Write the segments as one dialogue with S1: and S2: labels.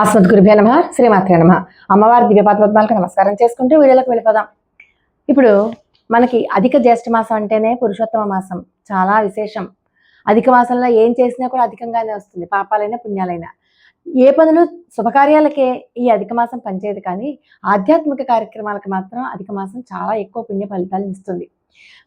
S1: ఆస్మద్గురుభ్యో నమ శ్రీమాత్రే నమ. అమ్మవారి దివ్యపాదపద్మాలకు నమస్కారం చేసుకుంటూ వీడియోలకు వెళ్ళిపోదాం. ఇప్పుడు మనకి అధిక జ్యేష్ఠ మాసం అంటేనే పురుషోత్తమ మాసం, చాలా విశేషం. అధిక మాసంలో ఏం చేసినా కూడా అధికంగానే వస్తుంది, పాపాలైనా పుణ్యాలైనా. ఏ పనులు శుభకార్యాలకే ఈ అధిక మాసం పనిచేయదు, కానీ ఆధ్యాత్మిక కార్యక్రమాలకు మాత్రం అధిక మాసం చాలా ఎక్కువ పుణ్య ఫలితాలను ఇస్తుంది.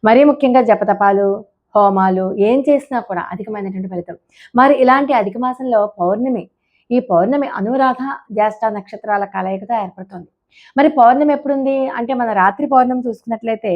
S1: మరీ ముఖ్యంగా జపతపాలు, హోమాలు ఏం చేసినా కూడా అధికమైనటువంటి ఫలితం. మరి ఇలాంటి అధిక మాసంలో పౌర్ణమి, ఈ పౌర్ణమి అనురాధ జ్యేష్ఠ నక్షత్రాల కలయికతో ఏర్పడుతుంది. మరి పౌర్ణమి ఎప్పుడుంది అంటే, మన రాత్రి పౌర్ణమి చూసుకున్నట్లయితే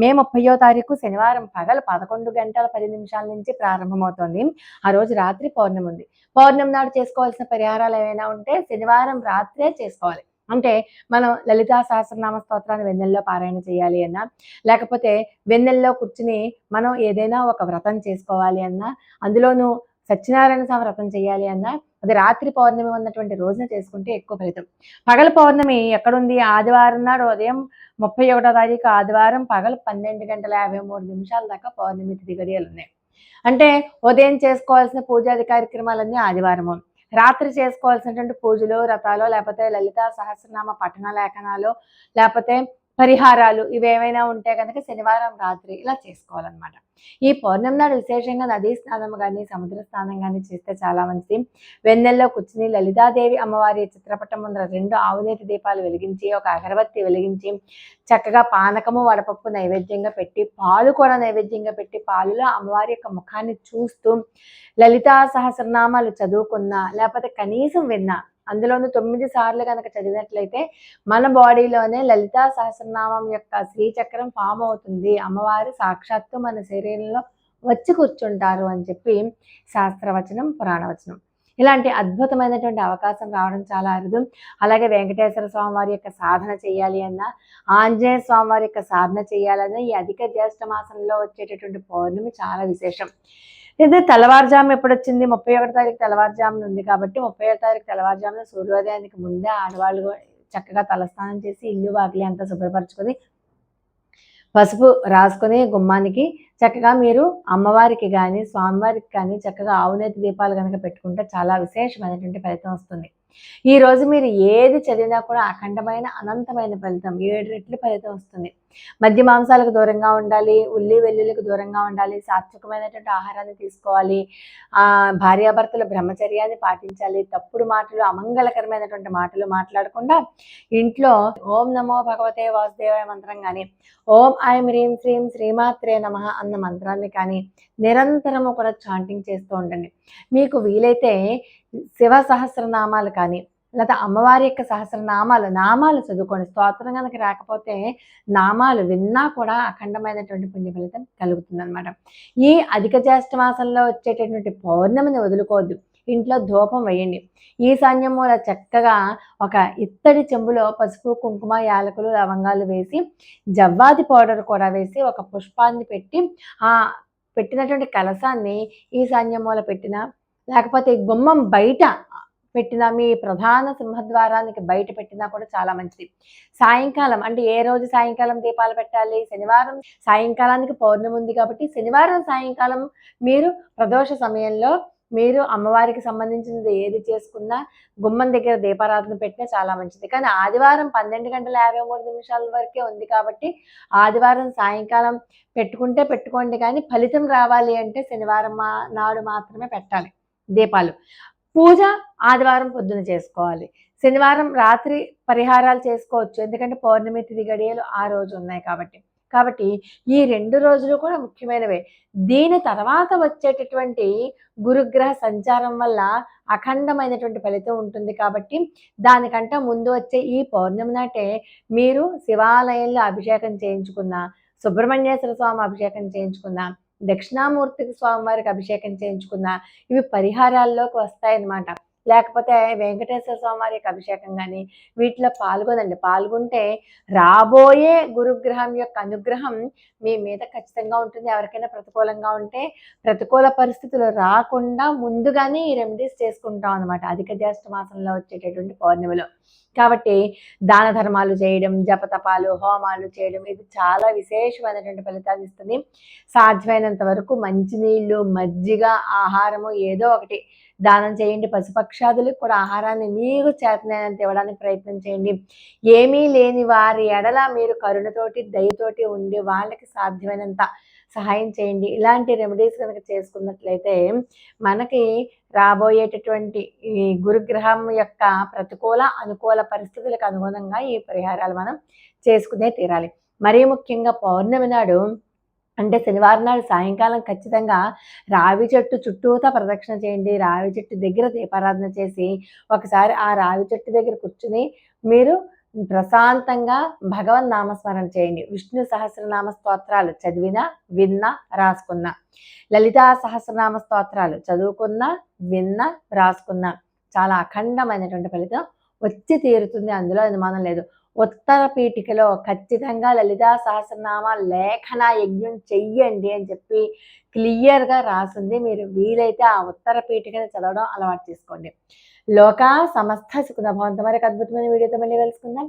S1: మే 30వ తారీఖు శనివారం పగలు 11 గంటల 10 నిమిషాల నుంచి ప్రారంభమవుతుంది. ఆ రోజు రాత్రి పౌర్ణమి ఉంది. పౌర్ణమి నాడు చేసుకోవాల్సిన పరిహారాలు ఏమైనా ఉంటే శనివారం రాత్రే చేసుకోవాలి. అంటే మనం లలితా సహస్రనామ స్తోత్రాన్ని వెన్నెల్లో పారాయణ చేయాలి అన్నా, లేకపోతే వెన్నెల్లో కూర్చుని మనం ఏదైనా ఒక వ్రతం చేసుకోవాలి అన్నా, అందులోనూ సత్యనారాయణ స్వామి వ్రతం చేయాలి అన్నా, అది రాత్రి పౌర్ణమి ఉన్నటువంటి రోజున చేసుకుంటే ఎక్కువ ఫలితం. పగల పౌర్ణమి ఎక్కడుంది? ఆదివారం నాడు ఉదయం 31వ తారీఖు ఆదివారం పగలు 12 గంటల 53 నిమిషాల దాకా పౌర్ణమి తిథి గడియలు ఉన్నాయి. అంటే ఉదయం చేసుకోవాల్సిన పూజాది కార్యక్రమాలన్నీ ఆదివారము, రాత్రి చేసుకోవాల్సినటువంటి పూజలు, వ్రతాలు, లేకపోతే లలితా సహస్రనామ పఠన లేఖనాలు, లేకపోతే పరిహారాలు ఇవేమైనా ఉంటే కనుక శనివారం రాత్రి ఇలా చేసుకోవాలన్నమాట. ఈ పౌర్ణమి నాడు విశేషంగా నదీ స్నానం కానీ సముద్ర స్నానం కానీ చేస్తే చాలా మంచిది. వెన్నెల్లో కూర్చుని లలితాదేవి అమ్మవారి చిత్రపటం ముందర 2 ఆవునేతి దీపాలు వెలిగించి, ఒక అగరబత్తి వెలిగించి, చక్కగా పానకము వడపప్పు నైవేద్యంగా పెట్టి, పాలు కూడా నైవేద్యంగా పెట్టి, పాలులో అమ్మవారి యొక్క ముఖాన్ని చూస్తూ లలితా సహస్రనామాలు చదువుకున్నా, లేకపోతే కనీసం విన్నా, అందులోనూ 9 సార్లు కనుక చదివినట్లయితే మన బాడీలోనే లలితా సహస్రనామం యొక్క శ్రీచక్రం ఫామ్ అవుతుంది, అమ్మవారు సాక్షాత్తు మన శరీరంలో వచ్చి కూర్చుంటారు అని చెప్పి శాస్త్రవచనం, పురాణవచనం. ఇలాంటి అద్భుతమైనటువంటి అవకాశం రావడం చాలా అరుదు. అలాగే వెంకటేశ్వర స్వామి వారి యొక్క సాధన చేయాలి అన్నా, ఆంజనేయ స్వామి వారి యొక్క సాధన చేయాలన్నా ఈ అధిక జ్యేష్ఠ మాసంలో వచ్చేటటువంటి పౌర్ణమి చాలా విశేషం. అయితే తెల్లవారుజాము ఎప్పుడు వచ్చింది? 31వ తారీఖు తెల్లవారుజామున ఉంది కాబట్టి 31వ తారీఖు తెల్లవారుజామున సూర్యోదయానికి ముందే ఆడవాళ్ళు చక్కగా తలస్నానం చేసి ఇల్లు వాకిలి అంతా శుభ్రపరచుకొని పసుపు రాసుకొని గుమ్మానికి చక్కగా మీరు అమ్మవారికి కానీ స్వామివారికి కానీ చక్కగా ఆవునేతి దీపాలు కనుక పెట్టుకుంటే చాలా విశేషమైనటువంటి ఫలితం వస్తుంది. ఈ రోజు మీరు ఏది చదివినా కూడా అఖండమైన అనంతమైన ఫలితం, 7 రెట్లు ఫలితం వస్తుంది. మద్య మాంసాలకు దూరంగా ఉండాలి, ఉల్లి వెల్లుల్లికి దూరంగా ఉండాలి, సాత్వికమైనటువంటి ఆహారాన్ని తీసుకోవాలి, భార్యాభర్తల బ్రహ్మచర్యాన్ని పాటించాలి, తప్పుడు మాటలు, అమంగళకరమైనటువంటి మాటలు మాట్లాడకుండా ఇంట్లో ఓం నమో భగవతే వాసుదేవాయ మంత్రం కానీ, ఓం ఐం హ్రీం శ్రీం శ్రీమాత్రే నమః అన్న మంత్రాన్ని కానీ నిరంతరము కూడా చాంటింగ్ చేస్తూ ఉండండి. మీకు వీలైతే శివ సహస్రనామాలు కానీ, లేదా అమ్మవారి యొక్క నామాలు చదువుకోండి. స్తోత్రం కనుక రాకపోతే నామాలు విన్నా కూడా అఖండమైనటువంటి పుణ్య ఫలితం కలుగుతుంది అనమాట. ఈ అధిక జ్యేష్ఠ మాసంలో వచ్చేటటువంటి పౌర్ణమిని వదులుకోవద్దు. ఇంట్లో ధూపం వేయండి. ఈశాన్యం మూల చక్కగా ఒక ఇత్తడి చెంబులో పసుపు, కుంకుమ, యాలకులు, లవంగాలు వేసి, జవ్వాది పౌడర్ కూడా వేసి, ఒక పుష్పాన్ని పెట్టి, ఆ పెట్టినటువంటి కలశాన్ని ఈశాన్యం మూల పెట్టిన, లేకపోతే గుమ్మం బయట పెట్టినా, మీ ప్రధాన సింహద్వారానికి బయట పెట్టినా కూడా చాలా మంచిది. సాయంకాలం అంటే ఏ రోజు సాయంకాలం దీపాలు పెట్టాలి? శనివారం సాయంకాలానికి పౌర్ణమి ఉంది కాబట్టి శనివారం సాయంకాలం మీరు ప్రదోష సమయంలో మీరు అమ్మవారికి సంబంధించినది ఏది చేసుకున్నా గుమ్మం దగ్గర దీపారాధన పెట్టినా చాలా మంచిది. కానీ ఆదివారం 12 గంటల 53 నిమిషాల వరకే ఉంది కాబట్టి ఆదివారం సాయంకాలం పెట్టుకుంటే పెట్టుకోండి, కానీ ఫలితం రావాలి అంటే శనివారం నాడు మాత్రమే పెట్టాలి దీపాలు. పూజ ఆదివారం పొద్దున చేసుకోవాలి. శనివారం రాత్రి పరిహారాలు చేసుకోవచ్చు, ఎందుకంటే పౌర్ణమి తిథి గడియలు ఆ రోజు ఉన్నాయి కాబట్టి ఈ 2 రోజులు కూడా ముఖ్యమైనవే. దీని తర్వాత వచ్చేటటువంటి గురుగ్రహ సంచారం వల్ల అఖండమైనటువంటి ఫలితం ఉంటుంది కాబట్టి దానికంటే ముందు వచ్చే ఈ పౌర్ణమి నాటే మీరు శివాలయంలో అభిషేకం చేయించుకున్న, సుబ్రహ్మణ్యేశ్వర స్వామి అభిషేకం చేయించుకున్న, దక్షిణామూర్తికి స్వామివారికి అభిషేకం చేయించుకున్న ఇవి పరిహారాల్లోకి వస్తాయన్నమాట. లేకపోతే వెంకటేశ్వర స్వామి వారి యొక్క అభిషేకం కానీ వీటిలో పాల్గొనండి. పాల్గొంటే రాబోయే గురుగ్రహం యొక్క అనుగ్రహం మీ మీద ఖచ్చితంగా ఉంటుంది. ఎవరికైనా ప్రతికూలంగా ఉంటే ప్రతికూల పరిస్థితులు రాకుండా ముందుగానే ఈ రెమెడీస్ చేసుకుంటాం అనమాట అధిక జ్యేష్ఠ మాసంలో వచ్చేటటువంటి పౌర్ణమిలో. కాబట్టి దాన ధర్మాలు చేయడం, జపతపాలు, హోమాలు చేయడం ఇది చాలా విశేషమైనటువంటి ఫలితాన్ని ఇస్తుంది. సాధ్యమైనంత వరకు మంచినీళ్ళు, మజ్జిగ, ఆహారము ఏదో ఒకటి దానం చేయండి. పశుపక్షాదులకు కూడా ఆహారాన్ని మీకు చేతనైనంత ఇవ్వడానికి ప్రయత్నం చేయండి. ఏమీ లేని వారి ఎడల మీరు కరుణతోటి, దయతోటి ఉండి వాళ్ళకి సాధ్యమైనంత సహాయం చేయండి. ఇలాంటి రెమెడీస్ కనుక చేసుకున్నట్లయితే మనకి రాబోయేటటువంటి ఈ గురుగ్రహం యొక్క ప్రతికూల, అనుకూల పరిస్థితులకు అనుగుణంగా ఈ పరిహారాలు మనం చేసుకునే తీరాలి. మరీ ముఖ్యంగా పౌర్ణమి నాడు అంటే శనివారం నాడు సాయంకాలం ఖచ్చితంగా రావి చెట్టు చుట్టూతా ప్రదక్షిణ చేయండి. రావి చెట్టు దగ్గర దీపారాధన చేసి ఒకసారి ఆ రావి చెట్టు దగ్గర కూర్చుని మీరు ప్రశాంతంగా భగవన్ నామస్మరణ చేయండి. విష్ణు సహస్రనామ స్తోత్రాలు చదివినా, విన్నా, రాసుకున్నా, లలితా సహస్రనామ స్తోత్రాలు చదువుకున్నా, విన్నా, రాసుకున్నా చాలా అఖండమైనటువంటి ఫలితం వచ్చి తీరుతుంది. అందులో అనుమానం లేదు. ఉత్తర పీఠికలో ఖచ్చితంగా లలితా సహస్రనామ లేఖన యజ్ఞం చెయ్యండి అని చెప్పి క్లియర్గా రాసింది. మీరు వీలైతే ఆ ఉత్తర పీఠికను చదవడం అలవాటు చేసుకోండి. లోకా సమస్త సుఖినో భవంతు. మరొక అద్భుతమైన వీడియోతో మళ్ళీ కలుసుకుందాం.